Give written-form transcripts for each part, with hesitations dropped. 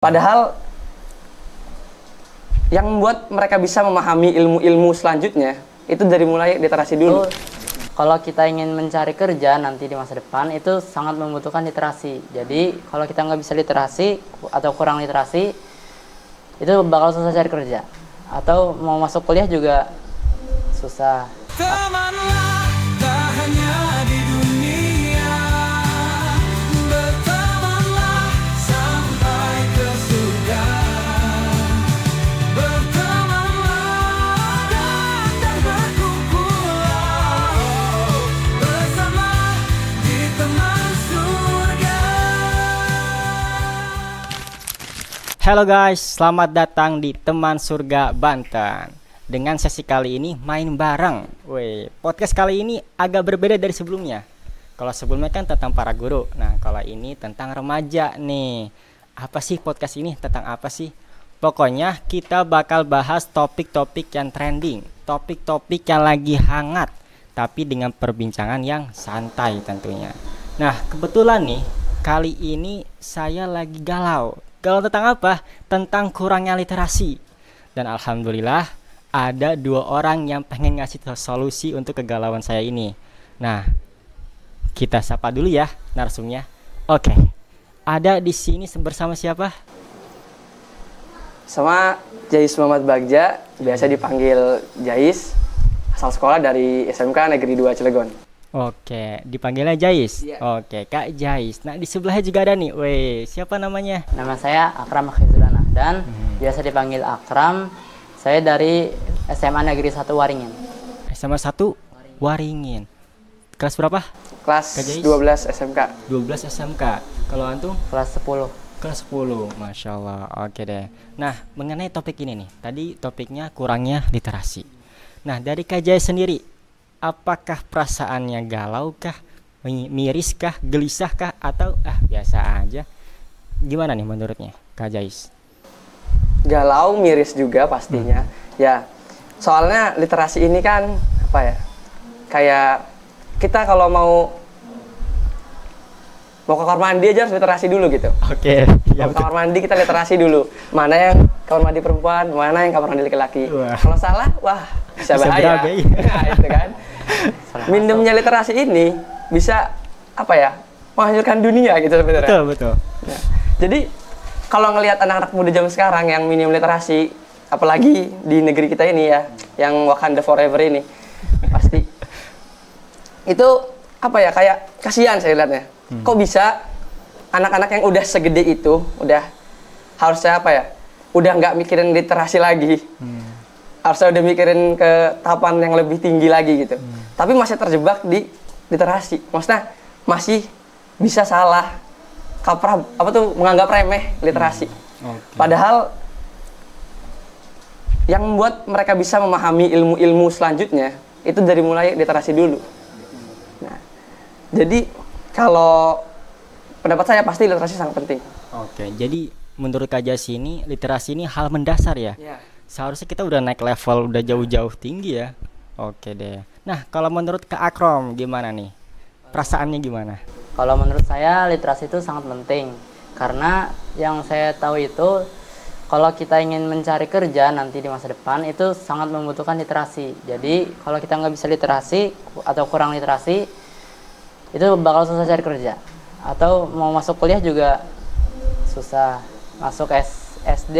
Padahal yang membuat mereka bisa memahami ilmu-ilmu selanjutnya itu dari mulai literasi dulu. Kalau kita ingin mencari kerja nanti di masa depan itu sangat membutuhkan literasi. Jadi kalau kita nggak bisa literasi atau kurang literasi itu bakal susah cari kerja. Atau mau masuk kuliah juga susah. Temanlah tak hanya di dunia, bertemanlah sampai ke surga. Bertemanlah dan berkumpullah bersama di teman surga. Halo guys, selamat datang di Teman Surga Banten. Dengan sesi kali ini main bareng. Podcast kali ini agak berbeda dari sebelumnya. Kalau sebelumnya kan tentang para guru. Nah, kalau ini tentang remaja nih. Apa sih podcast ini? Tentang apa sih? Pokoknya kita bakal bahas topik-topik yang trending, topik-topik yang lagi hangat, tapi dengan perbincangan yang santai tentunya. Nah, kebetulan nih, kali ini saya lagi galau. Galau tentang apa? Tentang kurangnya literasi. Dan alhamdulillah ada dua orang yang pengen ngasih solusi untuk kegalauan saya ini. Nah, kita sapa dulu ya narsumnya. Oke, ada di sini bersama siapa? Sama Jais Muhammad Bagja, biasa dipanggil Jais, asal sekolah dari SMK Negeri 2 Cilegon. Oke, dipanggilnya Jais. Iya. Oke, Kak Jais. Nah, di sebelahnya juga ada nih. Siapa namanya? Nama saya Akram Akhizulana dan biasa dipanggil Akram. Saya dari SMA Negeri 1 Waringin. SMA 1 Waringin. Kelas berapa? Kelas Kak Jais? 12 SMK. 12 SMK. Kalau antum? Kelas 10. Kelas 10, Masya Allah. Oke deh. Nah, mengenai topik ini nih, tadi topiknya kurangnya literasi. Nah, dari Kak Jais sendiri, apakah perasaannya galau kah, miris kah, gelisah kah, atau biasa aja? Gimana nih menurutnya Kak Jais? Galau, miris juga pastinya. Ya, soalnya literasi ini kan apa ya? Kayak kita kalau mau ke kamar mandi aja harus literasi dulu gitu. Oke. Mau ke kamar mandi kita literasi dulu. Mana yang kamar mandi perempuan, mana yang kamar mandi laki-laki. Wah. Kalau salah, wah bisa Bisa bahaya. berabe. Nah, itu kan. Minimnya literasi ini bisa apa ya? Menghancurkan dunia gitu sebenarnya. Betul. Ya. Jadi kalau ngelihat anak-anak muda zaman sekarang yang minim literasi, apalagi di negeri kita ini ya, yang Wakanda Forever ini, pasti itu apa ya, kayak kasihan saya lihatnya. Kok bisa anak-anak yang udah segede itu, udah harusnya apa ya, udah nggak mikirin literasi lagi, harusnya udah mikirin ke tahapan yang lebih tinggi lagi gitu, tapi masih terjebak di literasi. Maksudnya masih bisa salah kaprah, menganggap remeh literasi. Oke. Padahal yang membuat mereka bisa memahami ilmu-ilmu selanjutnya itu dari mulai literasi dulu. Nah, jadi kalau pendapat saya pasti literasi sangat penting. Oke, jadi menurut Kak Jais ini literasi ini hal mendasar ya. Seharusnya kita udah naik level, udah jauh-jauh tinggi ya. Oke deh. Nah, kalau menurut Kak Akram gimana nih? Perasaannya gimana? Kalau menurut saya literasi itu sangat penting. Karena yang saya tahu itu kalau kita ingin mencari kerja nanti di masa depan itu sangat membutuhkan literasi. Jadi kalau kita nggak bisa literasi atau kurang literasi itu bakal susah cari kerja. Atau mau masuk kuliah juga susah. Masuk SD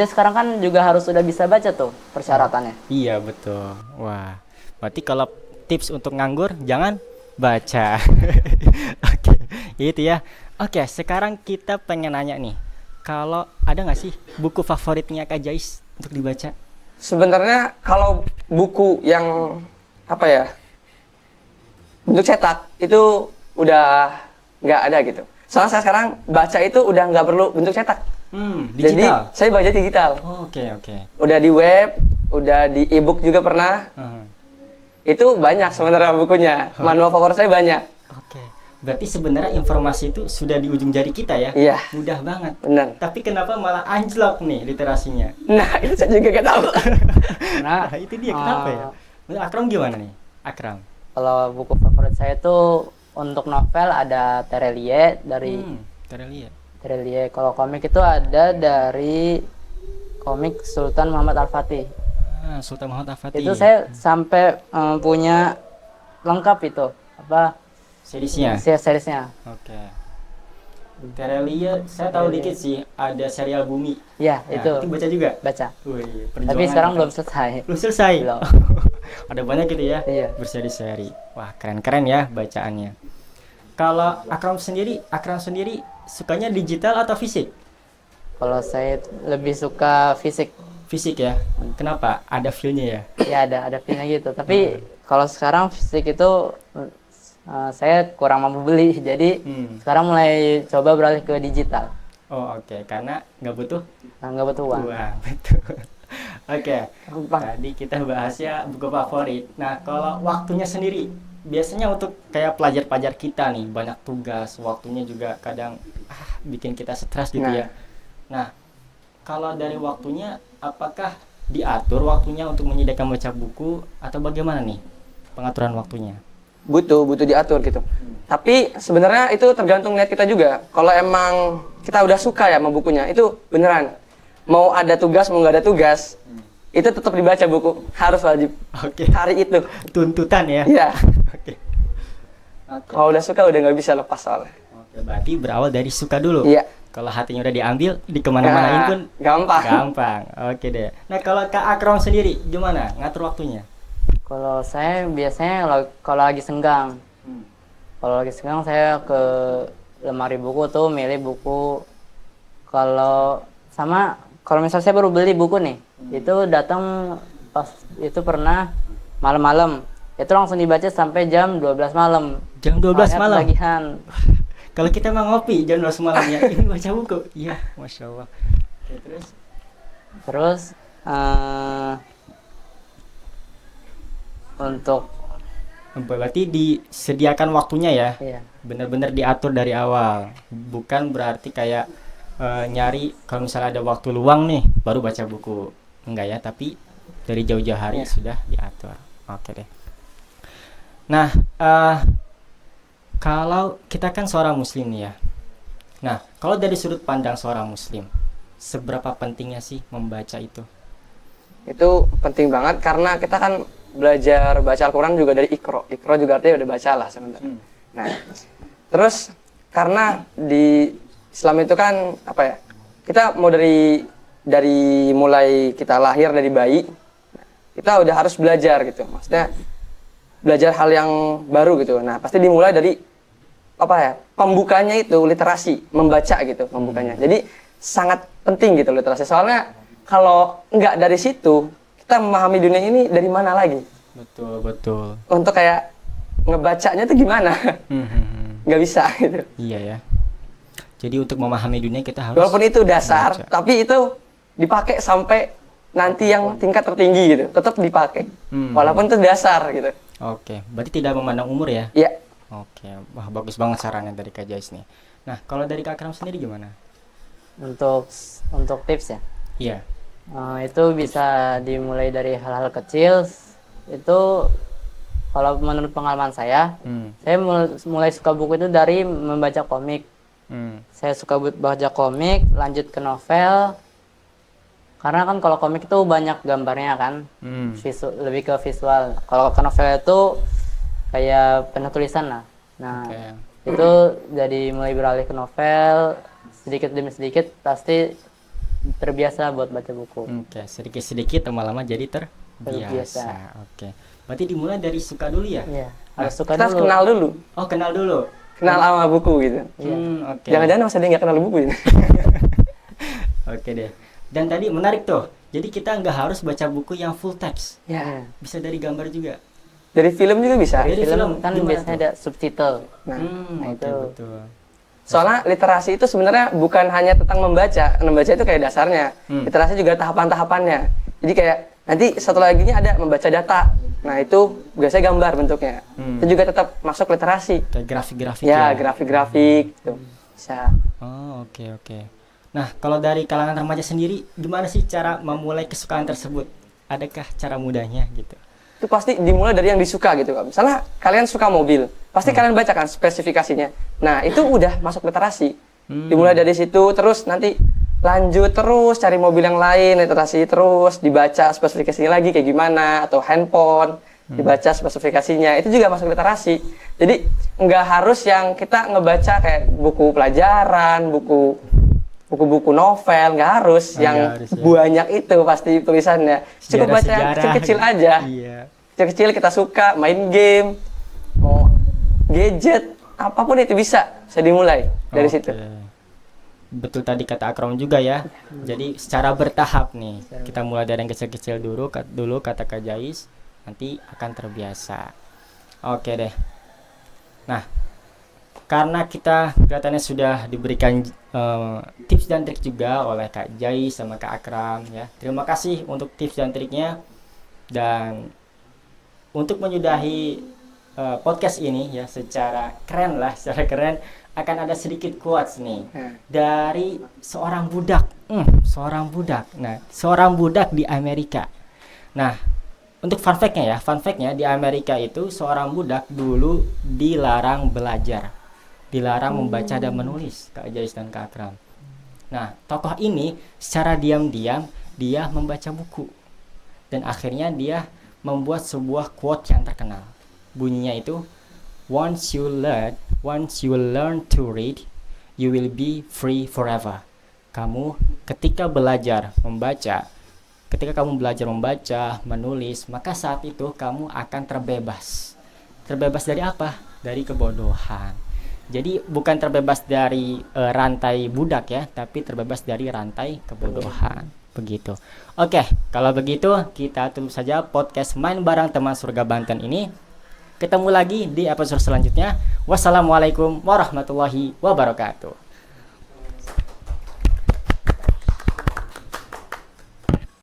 sekarang kan juga harus sudah bisa baca tuh persyaratannya. Iya betul. Wah, berarti kalau tips untuk nganggur jangan baca. Oke, itu ya. Oke, sekarang kita pengen nanya nih. Kalau ada nggak sih buku favoritnya Kak Jais untuk dibaca? Sebenarnya kalau buku yang apa ya, bentuk cetak itu udah nggak ada gitu. Soalnya saya sekarang baca itu udah nggak perlu bentuk cetak. Jadi Digital. saya baca digital. Oke. Udah di web, udah di ebook juga pernah. Itu banyak sebenarnya bukunya. Manual favorit saya banyak. Oke. Berarti sebenarnya informasi itu sudah di ujung jari kita ya? Iya. Mudah banget. Benar. Tapi kenapa malah anjlok nih literasinya? Nah, itu saya juga nggak tahu. Nah, Nah, itu dia kenapa ya? Menurut Akram gimana nih? Akram. kalau buku favorit saya itu untuk novel ada Terelie dari Terelie. Terelie. Kalau komik itu ada dari komik Sultan Muhammad Al-Fatih. Sultan Muhammad Al-Fatih. Itu saya sampai punya lengkap itu apa Seriesnya. seriesnya. Oke. Terelia, saya tahu dikit sih, ada serial Bumi. Ya, Nah, itu baca juga? baca. Wih, Tapi perjuangan sekarang kita. belum selesai. Belum selesai? Belum. Ada banyak gitu ya? Iya. Berseri-seri. Wah, keren-keren ya bacaannya. Kalau Akram sendiri sukanya digital atau fisik? Kalau saya lebih suka fisik. Fisik ya. Kenapa? Ada feel-nya ya? Ya ada pinnya gitu. Tapi kalau sekarang fisik itu saya kurang mampu beli. Jadi sekarang mulai coba beralih ke digital. Oh, oke. Karena nggak butuh Nah, nggak butuh uang. uang. Betul. Oke. Gampang. Tadi kita bahasnya buku favorit. Nah, kalau waktunya sendiri, biasanya untuk kayak pelajar-pelajar kita nih, banyak tugas, waktunya juga kadang bikin kita stres gitu Nah. ya. Nah, kalau dari waktunya, apakah diatur waktunya untuk menyediakan baca buku atau bagaimana nih pengaturan waktunya? butuh diatur gitu. Tapi sebenarnya itu tergantung niat kita juga. Kalau emang kita udah suka ya sama bukunya, itu beneran. Mau ada tugas, mau nggak ada tugas, itu tetap dibaca buku. Harus wajib. Oke. Hari itu. Tuntutan ya. Iya. Oke. Kalau udah suka udah nggak bisa lepas soalnya. Oke, berarti berawal dari suka dulu. Iya. Kalau hatinya udah diambil, di kemana-manain pun gampang. gampang. Oke deh. Nah, kalau Kak Akram sendiri gimana ngatur waktunya? Kalau saya biasanya kalau lagi senggang. Kalau lagi senggang saya ke lemari buku tuh milih buku. Kalau misalnya saya baru beli buku nih, itu datang pas itu pernah malam-malam. Itu langsung dibaca sampai jam 12 malam. Jam 12 Soalnya malam. ketagihan. Kalau kita mau ngopi jam 12 malam ya, ini baca buku. Iya, Masya Allah. Oke, Terus untuk berarti disediakan waktunya ya. iya, Benar-benar diatur dari awal. Bukan berarti kayak nyari kalau misalnya ada waktu luang nih baru baca buku. Enggak ya, tapi dari jauh-jauh hari sudah diatur. Oke deh. Nah, kalau kita kan seorang muslim nih ya. Nah, kalau dari sudut pandang seorang muslim, seberapa pentingnya sih membaca itu? Itu penting banget karena kita kan belajar baca Al-Quran juga dari Iqra. Iqra juga artinya udah baca lah sebenarnya. Nah, terus karena di Islam itu kan apa ya? Kita mau dari mulai kita lahir dari bayi, kita udah harus belajar gitu. Maksudnya belajar hal yang baru gitu. Nah, pasti dimulai dari apa ya? Pembukanya itu literasi, membaca gitu pembukanya. Jadi sangat penting gitu literasi. Soalnya kalau nggak dari situ, kita memahami dunia ini dari mana lagi? Betul. Untuk kayak ngebacanya tuh gimana? Nggak bisa gitu. Iya ya. Jadi untuk memahami dunia kita harus Walaupun itu dasar, membaca. tapi itu dipakai sampai nanti yang tingkat tertinggi gitu, tetap dipakai. Walaupun itu dasar gitu. Oke, berarti tidak memandang umur ya? Ya, Oke, wah bagus banget sarannya dari Kak Jais nih. Nah, kalau dari Kak Akram sendiri gimana? untuk tips ya. Iya. Itu bisa dimulai dari hal-hal kecil. Itu kalau menurut pengalaman saya mulai suka buku itu dari membaca komik. Saya suka baca komik, lanjut ke novel. Karena kan kalau komik itu banyak gambarnya kan, lebih ke visual. Kalau ke novel itu kayak penulisan lah. Nah, itu jadi mulai beralih ke novel, sedikit demi sedikit pasti terbiasa buat baca buku. Oke, sedikit-sedikit lama-lama jadi terbiasa. Oke, berarti dimulai dari suka dulu ya? Iya, harus suka kita harus dulu. kenal dulu. Oh, kenal dulu. Kenal sama buku gitu. Oke. Jangan-jangan masa dia nggak kenal buku ini. Oke deh. Dan tadi menarik tuh. Jadi kita nggak harus baca buku yang full text. Ya, Bisa dari gambar juga. dari film juga bisa. Dari Film kan gimana biasanya tuh? ada subtitle. Nah, Oke, itu. betul. soalnya literasi itu sebenarnya bukan hanya tentang membaca. Membaca itu kayak dasarnya. Literasi juga tahapan-tahapannya. Jadi kayak nanti satu laginya ada membaca data. Nah, itu biasanya gambar bentuknya. Itu juga tetap masuk literasi. Kayak grafik-grafik Ya, grafik-grafik gitu. Bisa. Oh, oke. Nah, kalau dari kalangan remaja sendiri, gimana sih cara memulai kesukaan tersebut? Adakah cara mudahnya gitu? Itu pasti dimulai dari yang disuka gitu kan. Misalnya kalian suka mobil, pasti kalian baca kan spesifikasinya. Nah, itu udah masuk literasi. Dimulai dari situ, terus nanti lanjut terus cari mobil yang lain, literasi terus, dibaca spesifikasinya lagi kayak gimana, atau handphone, dibaca spesifikasinya, itu juga masuk literasi. Jadi nggak harus yang kita ngebaca kayak buku pelajaran, buku-buku novel, nggak harus yang harus, ya. banyak itu pasti tulisannya. Cukup baca yang Sejarah-sejarah kecil-kecil aja. Iya. Kecil-kecil kita suka main game, mau gadget, apapun itu bisa dimulai dari Oke. situ. Betul tadi kata Akram juga ya. Jadi secara bertahap nih. Kita mulai dari yang kecil-kecil dulu kata Kak Jais, nanti akan terbiasa. Oke deh. Nah, karena kita kelihatannya sudah diberikan tips dan trik juga oleh Kak Jais sama Kak Akram ya. Terima kasih untuk tips dan triknya. Dan untuk menyudahi podcast ini ya secara keren, akan ada sedikit quotes nih dari seorang budak. Nah, seorang budak di Amerika. Nah, untuk fun fact-nya di Amerika itu seorang budak dulu dilarang belajar, dilarang membaca dan menulis, Kak Jais dan Kak Akram. Nah, tokoh ini secara diam-diam dia membaca buku dan akhirnya dia membuat sebuah quote yang terkenal. Bunyinya itu, once you learn to read, you will be free forever. Kamu ketika kamu belajar membaca, menulis, maka saat itu kamu akan terbebas. Terbebas dari apa? Dari kebodohan. Jadi bukan terbebas dari rantai budak ya, tapi terbebas dari rantai kebodohan. Begitu. Oke, kalau begitu kita tutup saja podcast Main Bareng Teman Surga Banten ini. Ketemu lagi di episode selanjutnya. Wassalamualaikum warahmatullahi wabarakatuh.